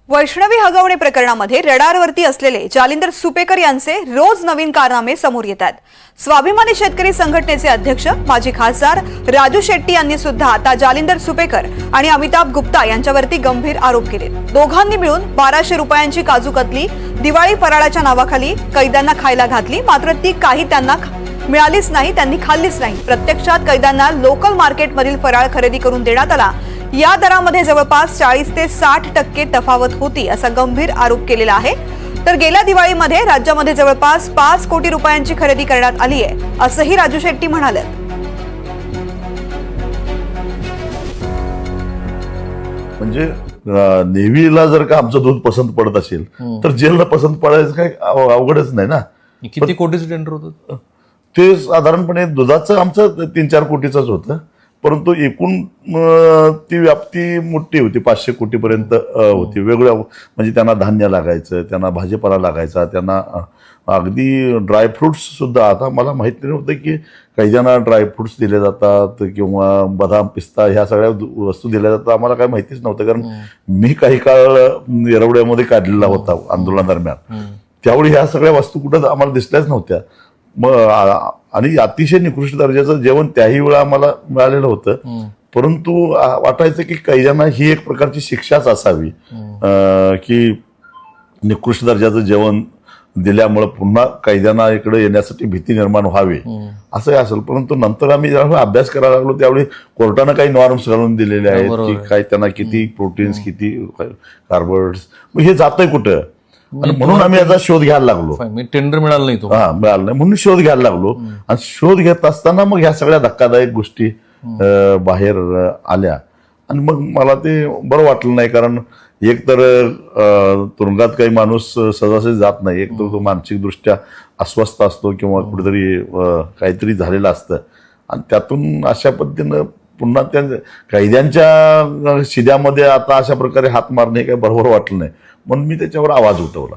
वैष्णवी हगवणे प्रकरणामध्ये रडारवरती असलेले जालिंदर सुपेकर यांचे रोज नवीन कारनामे समोर येतात। स्वाभिमानी शेतकरी संघटनेचे अध्यक्ष माजी खासदार राजू शेट्टी यांनी सुद्धा आता जालिंदर सुपेकर आणि अमिताभ गुप्ता यांच्यावरती गंभीर आरोप केले। दोघांनी मिळून 1200 रुपयांची काजू कतली दिवाळी फराळाच्या नावाखाली कैद्यांना खायला घातली, मात्र ती काही त्यांना मिळालीच नाही, त्यांनी खाल्लीच नाही। प्रत्यक्षात कैद्यांना लोकल मार्केटमधील फराळ खरेदी करून देण्यात आला। या दरामध्ये जवळपास 40 ते 60% तफावत होती असा गंभीर आरोप केलेला आहे। तर गेल्या दिवाळीमध्ये राज्यामध्ये जवळपास 5 कोटी रुपयांची खरेदी करण्यात आली आहे असंही राजू शेट्टी म्हणाले। म्हणजे नेव्हीला जर का आमचं दूध पसंत पडत असेल तर जेलला पसंत पडायचं काय अवघडच नाही ना। किती कोटीचं टेंडर होतं ते? साधारणपणे दुधाचं आमचं 3-4 कोटीचंच होतं, परंतु एकूण ती व्याप्ती मोठी होती, 500 कोटीपर्यंत होती। वेगळ्या म्हणजे त्यांना धान्य लागायचं, त्यांना भाजीपाला लागायचा, त्यांना अगदी ड्रायफ्रुट्स सुद्धा। आता मला माहिती नव्हतं की कैद्यांना ड्रायफ्रुट्स दिले जातात किंवा बदाम पिस्ता ह्या सगळ्या वस्तू दिल्या जातात, आम्हाला काय माहितीच नव्हतं। कारण मी काही काळ येरवड्यामध्ये काढलेला होता आंदोलनादरम्यान, त्यावेळी ह्या सगळ्या वस्तू कुठं आम्हाला दिसल्याच नव्हत्या। मग आणि अतिशय निकृष्ट दर्जाचं जेवण त्याही वेळा आम्हाला मिळालेलं होतं, परंतु वाटायचं की कैद्यांना ही एक प्रकारची शिक्षाच असावी की निकृष्ट दर्जाचं जेवण दिल्यामुळे पुन्हा कैद्यांना इकडे येण्यासाठी भीती निर्माण व्हावी असंही असेल। परंतु नंतर आम्ही जेव्हा अभ्यास करायला लागलो त्यावेळी कोर्टानं काही नॉर्म्स घालून दिलेले आहेत की काय त्यांना किती प्रोटीन्स, किती कार्बोहायड्रेट्स, मग हे जातंय कुठं, आणि म्हणून आम्ही याचा शोध घ्यायला लागलो। टेंडर मिळालं नाही तो मिळालं नाही म्हणून शोध घ्यायला लागलो, आणि शोध घेत असताना मग ह्या सगळ्या धक्कादायक गोष्टी बाहेर आल्या, आणि मग मला ते बरं वाटलं नाही। कारण एक तर तुरुंगात काही माणूस सहजासहजी जात नाही, एक तर तो मानसिकदृष्ट्या अस्वस्थ असतो किंवा कुठेतरी काहीतरी झालेलं असतं, आणि त्यातून अशा पद्धतीनं पुन्हा त्या कैद्यांच्या शिद्यामध्ये आता अशा प्रकारे हात मारणे काही बरोबर वाटलं नाही, म्हणून मी त्याच्यावर आवाज उठवला।